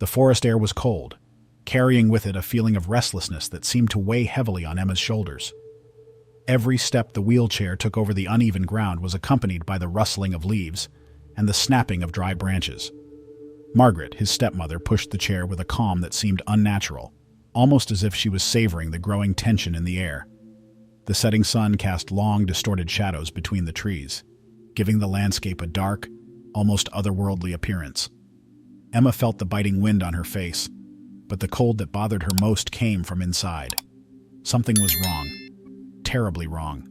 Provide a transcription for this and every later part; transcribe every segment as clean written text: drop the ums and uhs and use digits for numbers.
The forest air was cold, carrying with it a feeling of restlessness that seemed to weigh heavily on Emma's shoulders. Every step the wheelchair took over the uneven ground was accompanied by the rustling of leaves and the snapping of dry branches. Margaret, his stepmother, pushed the chair with a calm that seemed unnatural, almost as if she was savoring the growing tension in the air. The setting sun cast long, distorted shadows between the trees, giving the landscape a dark, almost otherworldly appearance. Emma felt the biting wind on her face, but the cold that bothered her most came from inside. Something was wrong. Terribly wrong.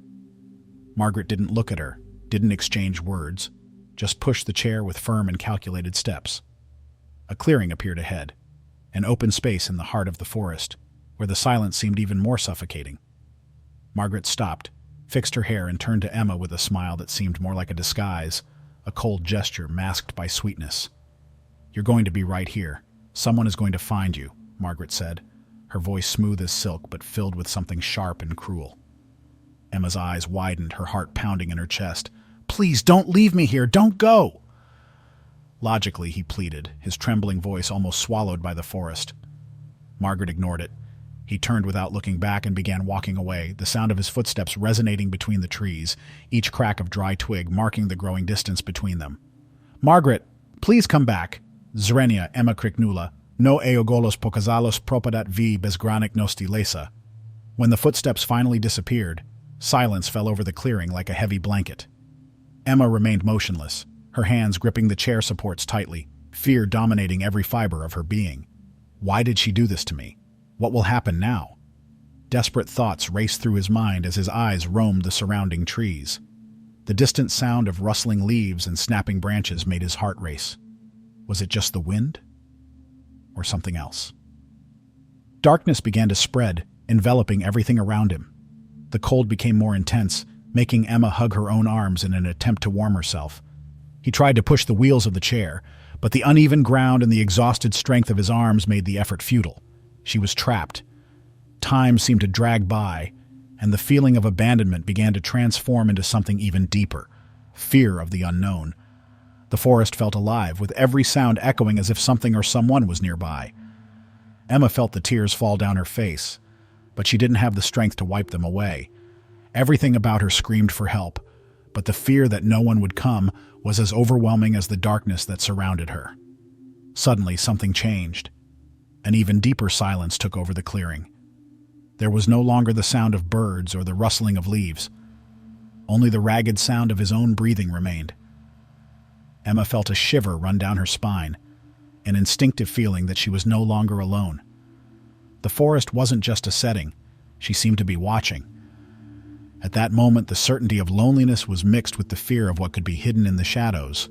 Margaret didn't look at her, didn't exchange words, just pushed the chair with firm and calculated steps. A clearing appeared ahead, an open space in the heart of the forest, where the silence seemed even more suffocating. Margaret stopped, fixed her hair, and turned to Emma with a smile that seemed more like a disguise, a cold gesture masked by sweetness. "You're going to be right here. Someone is going to find you," Margaret said, her voice smooth as silk but filled with something sharp and cruel. Emma's eyes widened, her heart pounding in her chest. "Please, don't leave me here! Don't go!" Logically, he pleaded, his trembling voice almost swallowed by the forest. Margaret ignored it. He turned without looking back and began walking away, the sound of his footsteps resonating between the trees, each crack of dry twig marking the growing distance between them. "Margaret, please come back!" Zrenia, Emma kriknula, "No eogolos pokazalos propadat vi bezgranik nosti lesa." When the footsteps finally disappeared, silence fell over the clearing like a heavy blanket. Emma remained motionless, her hands gripping the chair supports tightly, fear dominating every fiber of her being. Why did she do this to me? What will happen now? Desperate thoughts raced through his mind as his eyes roamed the surrounding trees. The distant sound of rustling leaves and snapping branches made his heart race. Was it just the wind? Or something else? Darkness began to spread, enveloping everything around him. The cold became more intense, making Emma hug her own arms in an attempt to warm herself. He tried to push the wheels of the chair, but the uneven ground and the exhausted strength of his arms made the effort futile. She was trapped. Time seemed to drag by, and the feeling of abandonment began to transform into something even deeper, fear of the unknown. The forest felt alive, with every sound echoing as if something or someone was nearby. Emma felt the tears fall down her face, but she didn't have the strength to wipe them away. Everything about her screamed for help, but the fear that no one would come was as overwhelming as the darkness that surrounded her. Suddenly, something changed. An even deeper silence took over the clearing. There was no longer the sound of birds or the rustling of leaves. Only the ragged sound of his own breathing remained. Emma felt a shiver run down her spine, an instinctive feeling that she was no longer alone. The forest wasn't just a setting, she seemed to be watching. At that moment, the certainty of loneliness was mixed with the fear of what could be hidden in the shadows.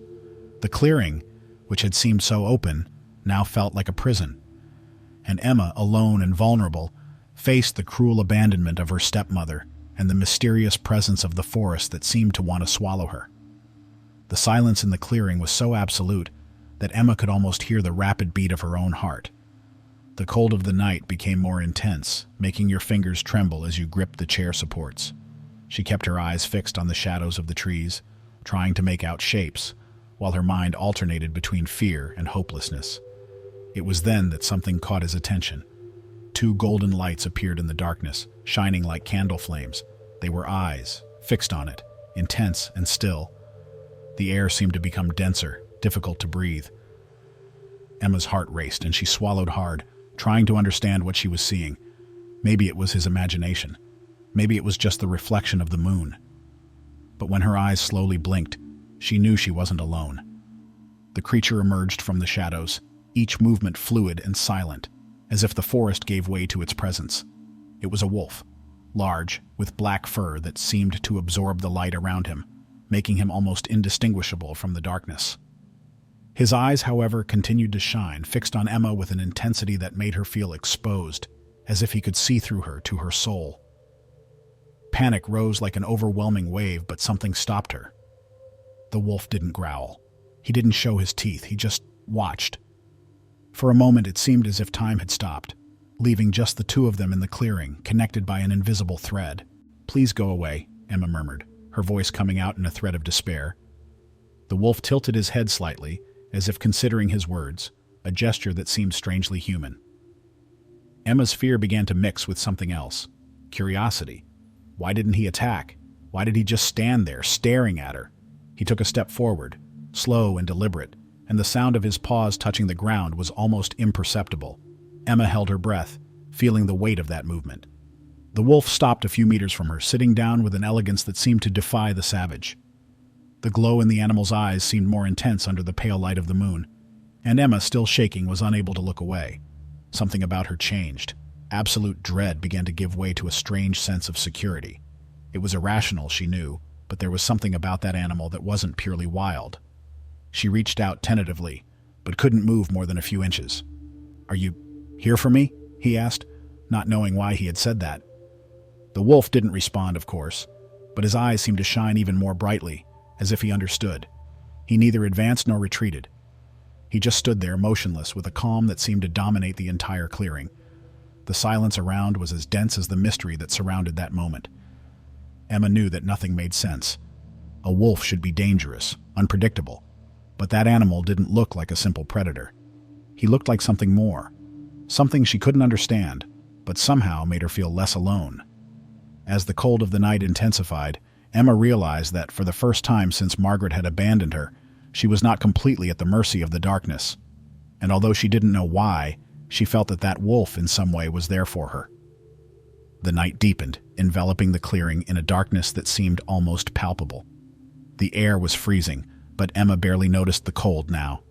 The clearing, which had seemed so open, now felt like a prison. And Emma, alone and vulnerable, faced the cruel abandonment of her stepmother and the mysterious presence of the forest that seemed to want to swallow her. The silence in the clearing was so absolute that Emma could almost hear the rapid beat of her own heart. The cold of the night became more intense, making your fingers tremble as you gripped the chair supports. She kept her eyes fixed on the shadows of the trees, trying to make out shapes, while her mind alternated between fear and hopelessness. It was then that something caught his attention. Two golden lights appeared in the darkness, shining like candle flames. They were eyes, fixed on it, intense and still. The air seemed to become denser, difficult to breathe. Emma's heart raced and she swallowed hard, trying to understand what she was seeing. Maybe it was his imagination. Maybe it was just the reflection of the moon. But when her eyes slowly blinked, she knew she wasn't alone. The creature emerged from the shadows, each movement fluid and silent, as if the forest gave way to its presence. It was a wolf, large, with black fur that seemed to absorb the light around him, making him almost indistinguishable from the darkness. His eyes, however, continued to shine, fixed on Emma with an intensity that made her feel exposed, as if he could see through her to her soul. Panic rose like an overwhelming wave, but something stopped her. The wolf didn't growl. He didn't show his teeth, he just watched. For a moment it seemed as if time had stopped, leaving just the two of them in the clearing, connected by an invisible thread. "Please go away," Emma murmured, her voice coming out in a threat of despair. The wolf tilted his head slightly, as if considering his words, a gesture that seemed strangely human. Emma's fear began to mix with something else. Curiosity. Why didn't he attack? Why did he just stand there, staring at her? He took a step forward, slow and deliberate, and the sound of his paws touching the ground was almost imperceptible. Emma held her breath, feeling the weight of that movement. The wolf stopped a few meters from her, sitting down with an elegance that seemed to defy the savage. The glow in the animal's eyes seemed more intense under the pale light of the moon, and Emma, still shaking, was unable to look away. Something about her changed. Absolute dread began to give way to a strange sense of security. It was irrational, she knew, but there was something about that animal that wasn't purely wild. She reached out tentatively, but couldn't move more than a few inches. "Are you here for me?" he asked, not knowing why he had said that. The wolf didn't respond, of course, but his eyes seemed to shine even more brightly, as if he understood. He neither advanced nor retreated. He just stood there, motionless, with a calm that seemed to dominate the entire clearing. The silence around was as dense as the mystery that surrounded that moment. Emma knew that nothing made sense. A wolf should be dangerous, unpredictable, but that animal didn't look like a simple predator. He looked like something more, something she couldn't understand, but somehow made her feel less alone. As the cold of the night intensified, Emma realized that, for the first time since Margaret had abandoned her, she was not completely at the mercy of the darkness. And although she didn't know why, she felt that that wolf in some way was there for her. The night deepened, enveloping the clearing in a darkness that seemed almost palpable. The air was freezing, but Emma barely noticed the cold now.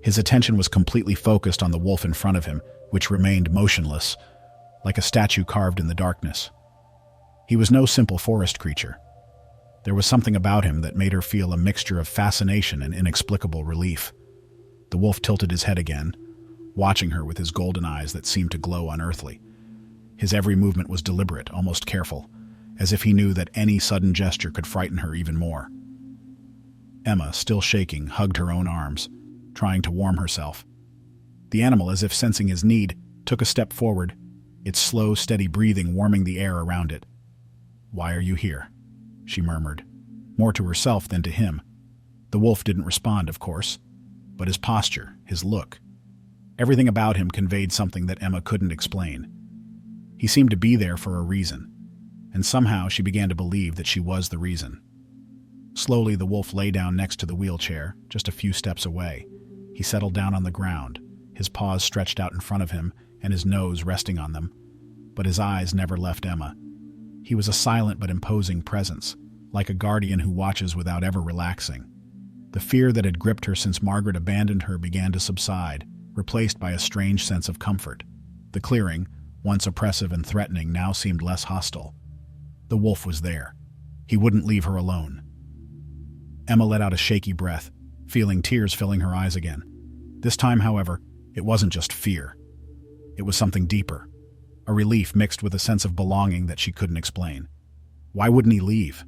His attention was completely focused on the wolf in front of him, which remained motionless, like a statue carved in the darkness. He was no simple forest creature. There was something about him that made her feel a mixture of fascination and inexplicable relief. The wolf tilted his head again, watching her with his golden eyes that seemed to glow unearthly. His every movement was deliberate, almost careful, as if he knew that any sudden gesture could frighten her even more. Emma, still shaking, hugged her own arms, trying to warm herself. The animal, as if sensing his need, took a step forward, its slow, steady breathing warming the air around it. "Why are you here?" she murmured, more to herself than to him. The wolf didn't respond, of course, but his posture, his look, everything about him conveyed something that Emma couldn't explain. He seemed to be there for a reason, and somehow she began to believe that she was the reason. Slowly, the wolf lay down next to the wheelchair, just a few steps away. He settled down on the ground, his paws stretched out in front of him and his nose resting on them, but his eyes never left Emma. He was a silent but imposing presence, like a guardian who watches without ever relaxing. The fear that had gripped her since Margaret abandoned her began to subside, replaced by a strange sense of comfort. The clearing, once oppressive and threatening, now seemed less hostile. The wolf was there. He wouldn't leave her alone. Emma let out a shaky breath, feeling tears filling her eyes again. This time, however, it wasn't just fear. It was something deeper, a relief mixed with a sense of belonging that she couldn't explain. Why wouldn't he leave?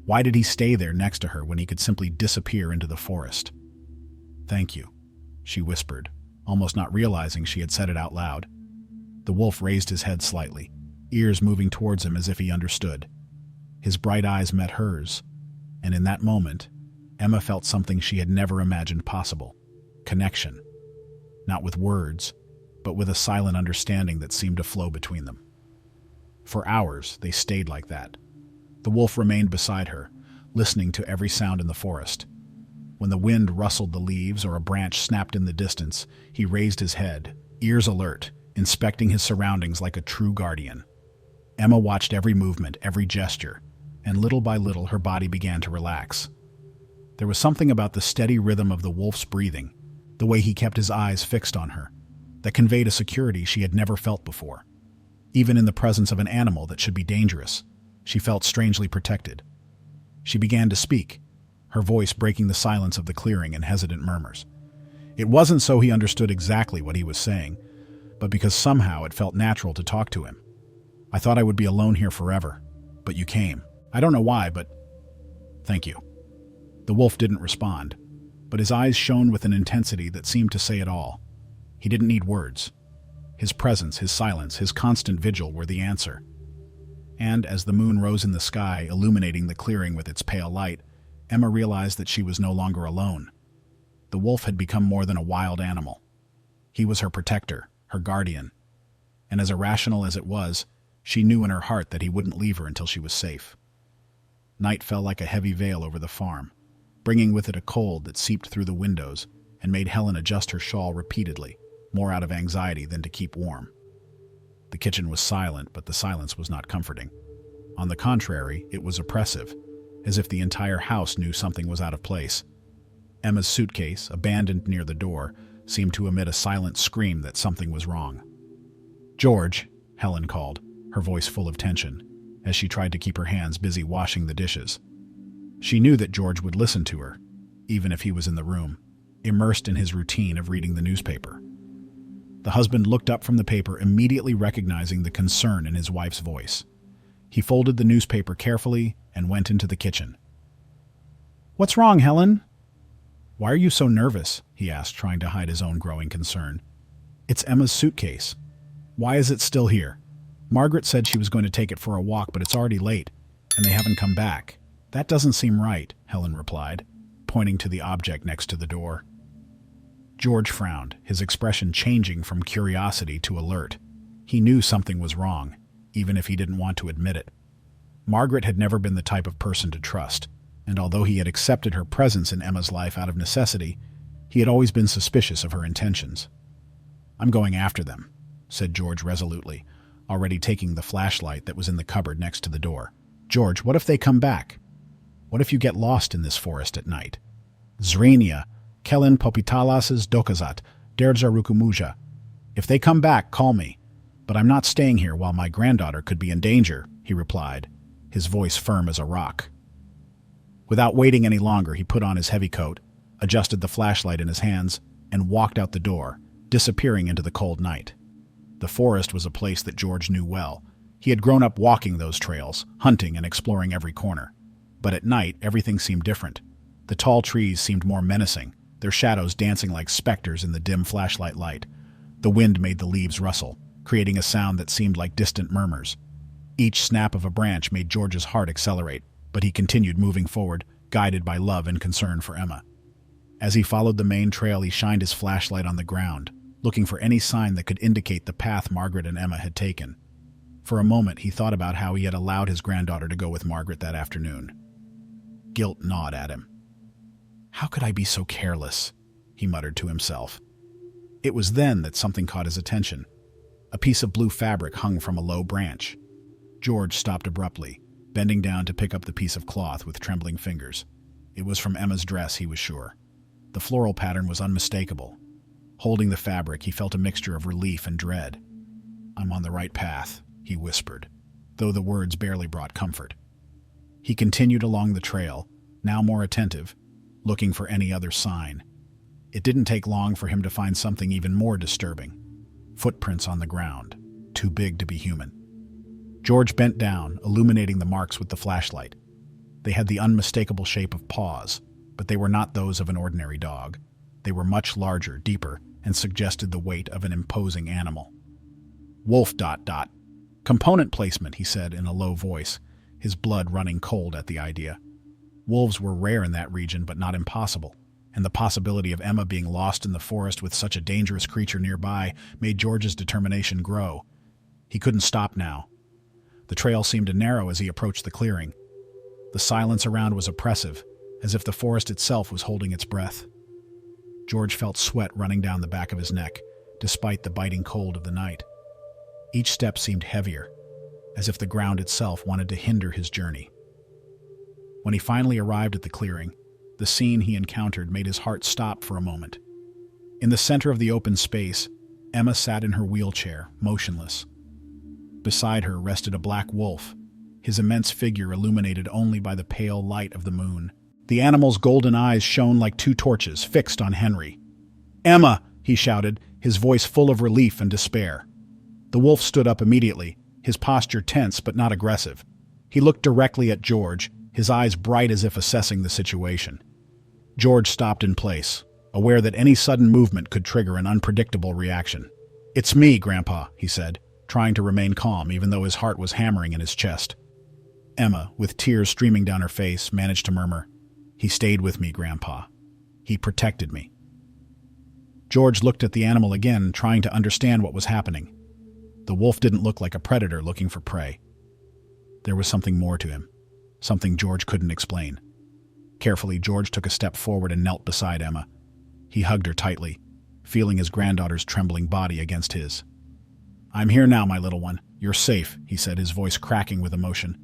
Why did he stay there next to her when he could simply disappear into the forest? "Thank you," she whispered, almost not realizing she had said it out loud. The wolf raised his head slightly, ears moving towards him as if he understood. His bright eyes met hers, and in that moment, Emma felt something she had never imagined possible: connection. Not with words, but with a silent understanding that seemed to flow between them. For hours, they stayed like that. The wolf remained beside her, listening to every sound in the forest. When the wind rustled the leaves or a branch snapped in the distance, he raised his head, ears alert, inspecting his surroundings like a true guardian. Emma watched every movement, every gesture, and little by little her body began to relax. There was something about the steady rhythm of the wolf's breathing, the way he kept his eyes fixed on her, that conveyed a security she had never felt before. Even in the presence of an animal that should be dangerous, she felt strangely protected. She began to speak, her voice breaking the silence of the clearing in hesitant murmurs. It wasn't so he understood exactly what he was saying, but because somehow it felt natural to talk to him. "I thought I would be alone here forever, but you came. I don't know why, but thank you." The wolf didn't respond, but his eyes shone with an intensity that seemed to say it all. He didn't need words. His presence, his silence, his constant vigil were the answer. And as the moon rose in the sky, illuminating the clearing with its pale light, Emma realized that she was no longer alone. The wolf had become more than a wild animal. He was her protector, her guardian. And as irrational as it was, she knew in her heart that he wouldn't leave her until she was safe. Night fell like a heavy veil over the farm, bringing with it a cold that seeped through the windows and made Helen adjust her shawl repeatedly, more out of anxiety than to keep warm. The kitchen was silent, but the silence was not comforting. On the contrary, it was oppressive, as if the entire house knew something was out of place. Emma's suitcase, abandoned near the door, seemed to emit a silent scream that something was wrong. "George," Helen called, her voice full of tension, as she tried to keep her hands busy washing the dishes. She knew that George would listen to her, even if he was in the room, immersed in his routine of reading the newspaper. The husband looked up from the paper, immediately recognizing the concern in his wife's voice. He folded the newspaper carefully and went into the kitchen. "What's wrong, Helen?" "Why are you so nervous?" he asked, trying to hide his own growing concern. "It's Emma's suitcase. Why is it still here? Margaret said she was going to take it for a walk, but it's already late, and they haven't come back." "That doesn't seem right," Helen replied, pointing to the object next to the door. George frowned, his expression changing from curiosity to alert. He knew something was wrong, even if he didn't want to admit it. Margaret had never been the type of person to trust, and although he had accepted her presence in Emma's life out of necessity, he had always been suspicious of her intentions. "I'm going after them," said George resolutely, already taking the flashlight that was in the cupboard next to the door. "George, what if they come back? What if you get lost in this forest at night? Zrenia, Kellen popitalas's dokazat, derdza rukumuja. If they come back, call me. But I'm not staying here while my granddaughter could be in danger," he replied, his voice firm as a rock. Without waiting any longer, he put on his heavy coat, adjusted the flashlight in his hands, and walked out the door, disappearing into the cold night. The forest was a place that George knew well. He had grown up walking those trails, hunting and exploring every corner. But at night, everything seemed different. The tall trees seemed more menacing, their shadows dancing like specters in the dim flashlight light. The wind made the leaves rustle, creating a sound that seemed like distant murmurs. Each snap of a branch made George's heart accelerate, but he continued moving forward, guided by love and concern for Emma. As he followed the main trail, he shined his flashlight on the ground, looking for any sign that could indicate the path Margaret and Emma had taken. For a moment, he thought about how he had allowed his granddaughter to go with Margaret that afternoon. Guilt gnawed at him. "How could I be so careless?" he muttered to himself. It was then that something caught his attention. A piece of blue fabric hung from a low branch. George stopped abruptly, bending down to pick up the piece of cloth with trembling fingers. It was from Emma's dress, he was sure. The floral pattern was unmistakable. Holding the fabric, he felt a mixture of relief and dread. "I'm on the right path," he whispered, though the words barely brought comfort. He continued along the trail, now more attentive, looking for any other sign. It didn't take long for him to find something even more disturbing. Footprints on the ground, too big to be human. George bent down, illuminating the marks with the flashlight. They had the unmistakable shape of paws, but they were not those of an ordinary dog. They were much larger, deeper, and suggested the weight of an imposing animal. "Wolf ... Component placement," he said in a low voice, his blood running cold at the idea. Wolves were rare in that region, but not impossible, and the possibility of Emma being lost in the forest with such a dangerous creature nearby made George's determination grow. He couldn't stop now. The trail seemed to narrow as he approached the clearing. The silence around was oppressive, as if the forest itself was holding its breath. George felt sweat running down the back of his neck, despite the biting cold of the night. Each step seemed heavier, as if the ground itself wanted to hinder his journey. When he finally arrived at the clearing, the scene he encountered made his heart stop for a moment. In the center of the open space, Emma sat in her wheelchair, motionless. Beside her rested a black wolf, his immense figure illuminated only by the pale light of the moon. The animal's golden eyes shone like two torches fixed on Henry. "Emma!" he shouted, his voice full of relief and despair. The wolf stood up immediately, his posture tense but not aggressive. He looked directly at George, his eyes bright as if assessing the situation. George stopped in place, aware that any sudden movement could trigger an unpredictable reaction. "It's me, Grandpa," he said, trying to remain calm even though his heart was hammering in his chest. Emma, with tears streaming down her face, managed to murmur, "He stayed with me, Grandpa. He protected me." George looked at the animal again, trying to understand what was happening. The wolf didn't look like a predator looking for prey. There was something more to him, something George couldn't explain. Carefully, George took a step forward and knelt beside Emma. He hugged her tightly, feeling his granddaughter's trembling body against his. "I'm here now, my little one. You're safe," he said, his voice cracking with emotion.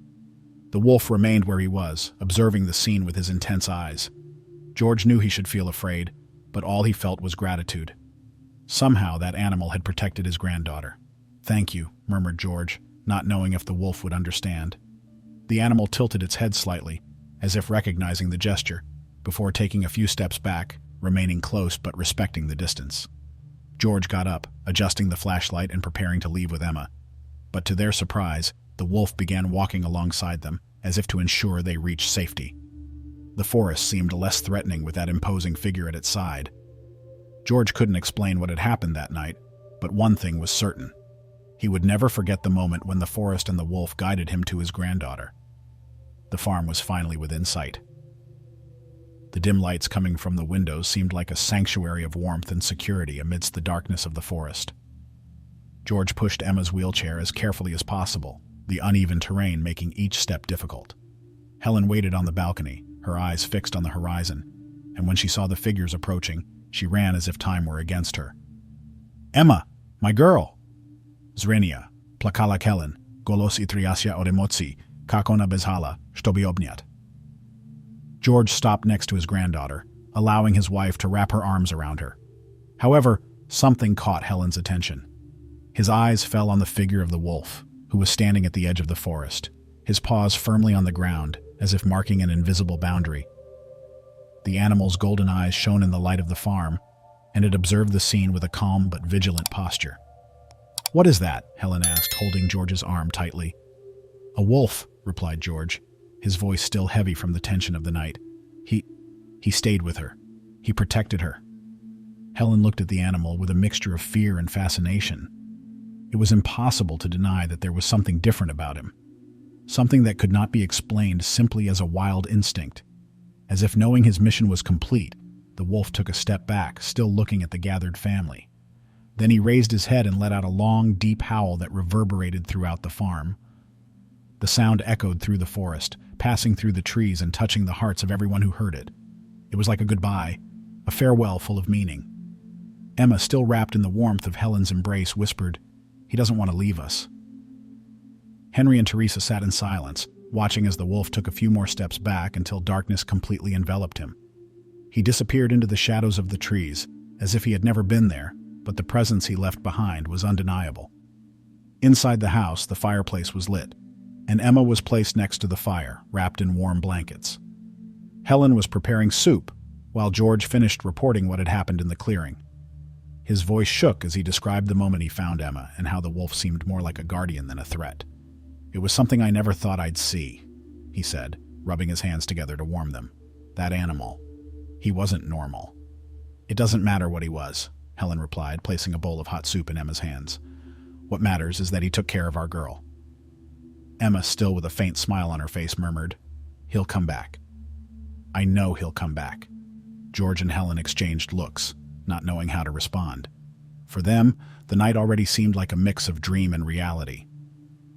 The wolf remained where he was, observing the scene with his intense eyes. George knew he should feel afraid, but all he felt was gratitude. Somehow that animal had protected his granddaughter. "Thank you," murmured George, not knowing if the wolf would understand. The animal tilted its head slightly, as if recognizing the gesture, before taking a few steps back, remaining close but respecting the distance. George got up, adjusting the flashlight and preparing to leave with Emma. But to their surprise, the wolf began walking alongside them, as if to ensure they reached safety. The forest seemed less threatening with that imposing figure at its side. George couldn't explain what had happened that night, but one thing was certain. He would never forget the moment when the forest and the wolf guided him to his granddaughter. The farm was finally within sight. The dim lights coming from the windows seemed like a sanctuary of warmth and security amidst the darkness of the forest. George pushed Emma's wheelchair as carefully as possible, the uneven terrain making each step difficult. Helen waited on the balcony, her eyes fixed on the horizon, and when she saw the figures approaching, she ran as if time were against her. "Emma, my girl!" "Zrenia, plakala Helen, golos itriasia od emocji, kakona bezhala, shtobi obniat." George stopped next to his granddaughter, allowing his wife to wrap her arms around her. However, something caught Helen's attention. His eyes fell on the figure of the wolf, who was standing at the edge of the forest, his paws firmly on the ground, as if marking an invisible boundary. The animal's golden eyes shone in the light of the farm, and it observed the scene with a calm but vigilant posture. "What is that?" Helen asked, holding George's arm tightly. "A wolf," replied George, his voice still heavy from the tension of the night. He stayed with her. He protected her." Helen looked at the animal with a mixture of fear and fascination. It was impossible to deny that there was something different about him, something that could not be explained simply as a wild instinct. As if knowing his mission was complete, the wolf took a step back, still looking at the gathered family. Then he raised his head and let out a long, deep howl that reverberated throughout the farm. The sound echoed through the forest, passing through the trees and touching the hearts of everyone who heard it. It was like a goodbye, a farewell full of meaning. Emma, still wrapped in the warmth of Helen's embrace, whispered, "He doesn't want to leave us." Henry and Teresa sat in silence, watching as the wolf took a few more steps back until darkness completely enveloped him. He disappeared into the shadows of the trees, as if he had never been there, but the presence he left behind was undeniable. Inside the house, the fireplace was lit, and Emma was placed next to the fire, wrapped in warm blankets. Helen was preparing soup, while George finished reporting what had happened in the clearing. His voice shook as he described the moment he found Emma and how the wolf seemed more like a guardian than a threat. "It was something I never thought I'd see," he said, rubbing his hands together to warm them. "That animal. He wasn't normal." "It doesn't matter what he was," Helen replied, placing a bowl of hot soup in Emma's hands. "What matters is that he took care of our girl." Emma, still with a faint smile on her face, murmured, "He'll come back." "I know he'll come back." George and Helen exchanged looks, not knowing how to respond. For them, the night already seemed like a mix of dream and reality.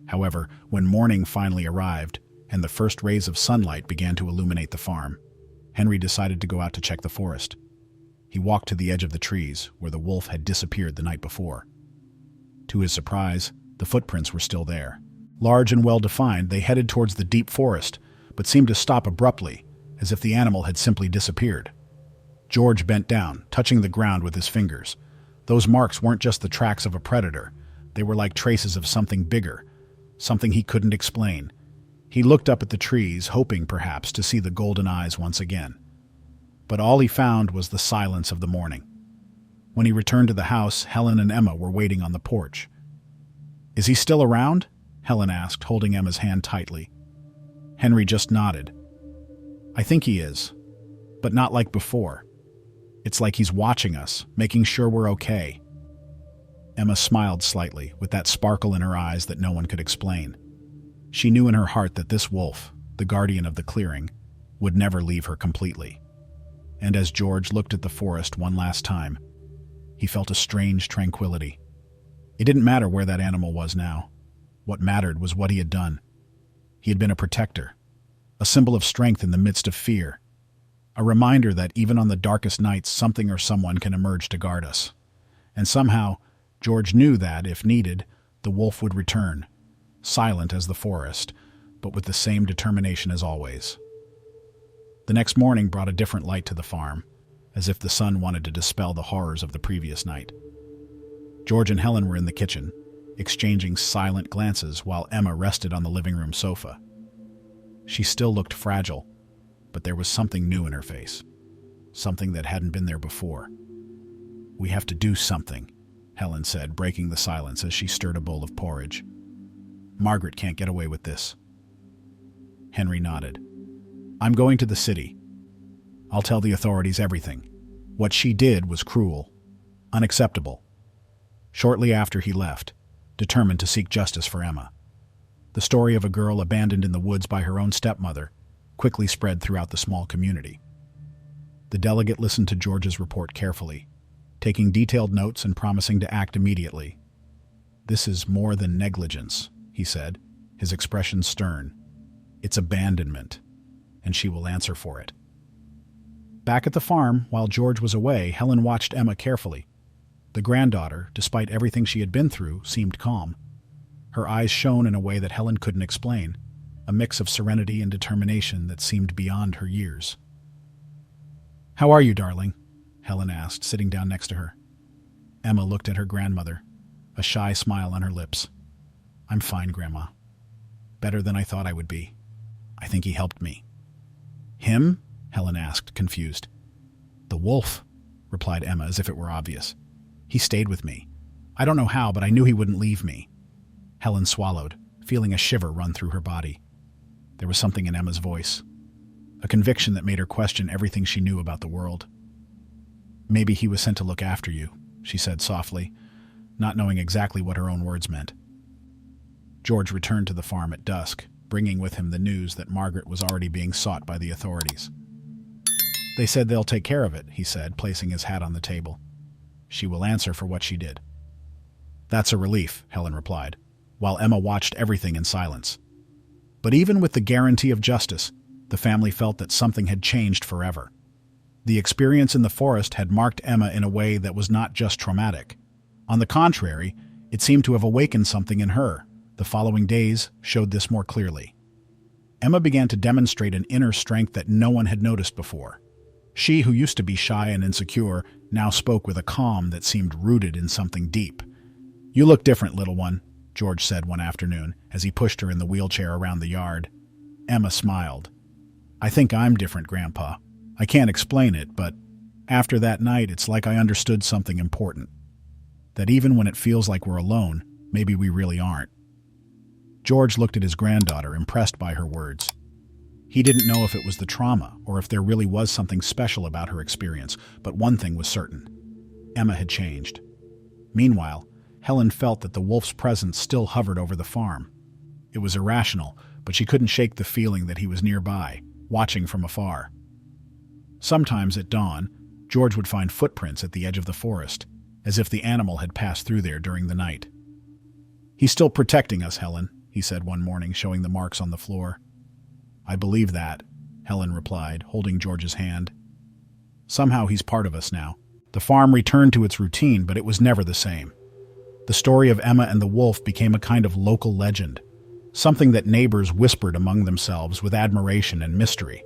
However, when morning finally arrived, and the first rays of sunlight began to illuminate the farm, Henry decided to go out to check the forest. He walked to the edge of the trees, where the wolf had disappeared the night before. To his surprise, the footprints were still there. Large and well-defined, they headed towards the deep forest, but seemed to stop abruptly, as if the animal had simply disappeared. George bent down, touching the ground with his fingers. Those marks weren't just the tracks of a predator. They were like traces of something bigger, something he couldn't explain. He looked up at the trees, hoping perhaps to see the golden eyes once again. But all he found was the silence of the morning. When he returned to the house, Helen and Emma were waiting on the porch. "Is he still around?" Helen asked, holding Emma's hand tightly. Henry just nodded. "I think he is, but not like before. It's like he's watching us, making sure we're okay." Emma smiled slightly, with that sparkle in her eyes that no one could explain. She knew in her heart that this wolf, the guardian of the clearing, would never leave her completely. And as George looked at the forest one last time, he felt a strange tranquility. It didn't matter where that animal was now. What mattered was what he had done. He had been a protector, a symbol of strength in the midst of fear, a reminder that even on the darkest nights something or someone can emerge to guard us. And somehow, George knew that, if needed, the wolf would return, silent as the forest, but with the same determination as always. The next morning brought a different light to the farm, as if the sun wanted to dispel the horrors of the previous night. George and Helen were in the kitchen, exchanging silent glances while Emma rested on the living room sofa. She still looked fragile, but there was something new in her face, something that hadn't been there before. "We have to do something," Helen said, breaking the silence as she stirred a bowl of porridge. "Margaret can't get away with this." Henry nodded. "I'm going to the city. I'll tell the authorities everything. What she did was cruel, unacceptable." Shortly after he left, determined to seek justice for Emma. The story of a girl abandoned in the woods by her own stepmother quickly spread throughout the small community. The delegate listened to George's report carefully, taking detailed notes and promising to act immediately. "This is more than negligence," he said, his expression stern. "It's abandonment, and she will answer for it." Back at the farm, while George was away, Helen watched Emma carefully. The granddaughter, despite everything she had been through, seemed calm. Her eyes shone in a way that Helen couldn't explain, a mix of serenity and determination that seemed beyond her years. "How are you, darling?" Helen asked, sitting down next to her. Emma looked at her grandmother, a shy smile on her lips. "I'm fine, Grandma. Better than I thought I would be. I think he helped me." "Him?" Helen asked, confused. "The wolf," replied Emma as if it were obvious. "He stayed with me. I don't know how, but I knew he wouldn't leave me." Helen swallowed, feeling a shiver run through her body. There was something in Emma's voice, a conviction that made her question everything she knew about the world. "Maybe he was sent to look after you," she said softly, not knowing exactly what her own words meant. George returned to the farm at dusk, bringing with him the news that Margaret was already being sought by the authorities. "They said they'll take care of it," he said, placing his hat on the table. "She will answer for what she did." "That's a relief," Helen replied, while Emma watched everything in silence. But even with the guarantee of justice, the family felt that something had changed forever. The experience in the forest had marked Emma in a way that was not just traumatic. On the contrary, it seemed to have awakened something in her. The following days showed this more clearly. Emma began to demonstrate an inner strength that no one had noticed before. She, who used to be shy and insecure, now spoke with a calm that seemed rooted in something deep. "You look different, little one," George said one afternoon, as he pushed her in the wheelchair around the yard. Emma smiled. "I think I'm different, Grandpa. I can't explain it, but after that night, it's like I understood something important. That even when it feels like we're alone, maybe we really aren't." George looked at his granddaughter, impressed by her words. He didn't know if it was the trauma or if there really was something special about her experience, but one thing was certain. Emma had changed. Meanwhile, Helen felt that the wolf's presence still hovered over the farm. It was irrational, but she couldn't shake the feeling that he was nearby, watching from afar. Sometimes at dawn, George would find footprints at the edge of the forest, as if the animal had passed through there during the night. "He's still protecting us, Helen," he said one morning, showing the marks on the floor. "I believe that," Helen replied, holding George's hand. "Somehow he's part of us now." The farm returned to its routine, but it was never the same. The story of Emma and the wolf became a kind of local legend, something that neighbors whispered among themselves with admiration and mystery.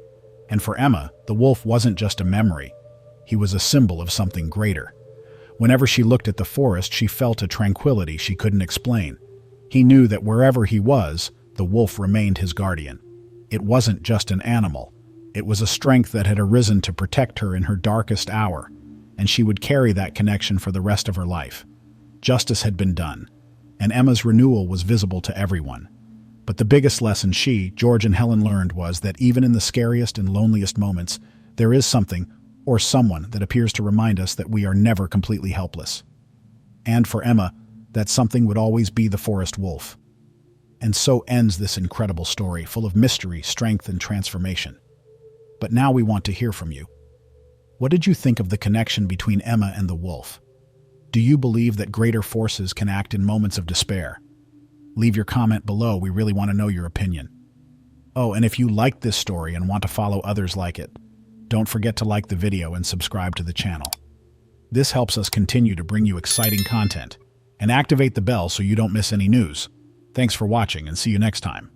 And for Emma, the wolf wasn't just a memory. He was a symbol of something greater. Whenever she looked at the forest, she felt a tranquility she couldn't explain. He knew that wherever he was, the wolf remained his guardian. It wasn't just an animal. It was a strength that had arisen to protect her in her darkest hour, and she would carry that connection for the rest of her life. Justice had been done, and Emma's renewal was visible to everyone. But the biggest lesson she, George, and Helen learned was that even in the scariest and loneliest moments, there is something, or someone, that appears to remind us that we are never completely helpless. And for Emma, that something would always be the forest wolf. And so ends this incredible story, full of mystery, strength, and transformation. But now we want to hear from you. What did you think of the connection between Emma and the wolf? Do you believe that greater forces can act in moments of despair? Leave your comment below. We really want to know your opinion. Oh, and if you liked this story and want to follow others like it, don't forget to like the video and subscribe to the channel. This helps us continue to bring you exciting content. And activate the bell so you don't miss any news. Thanks for watching and see you next time.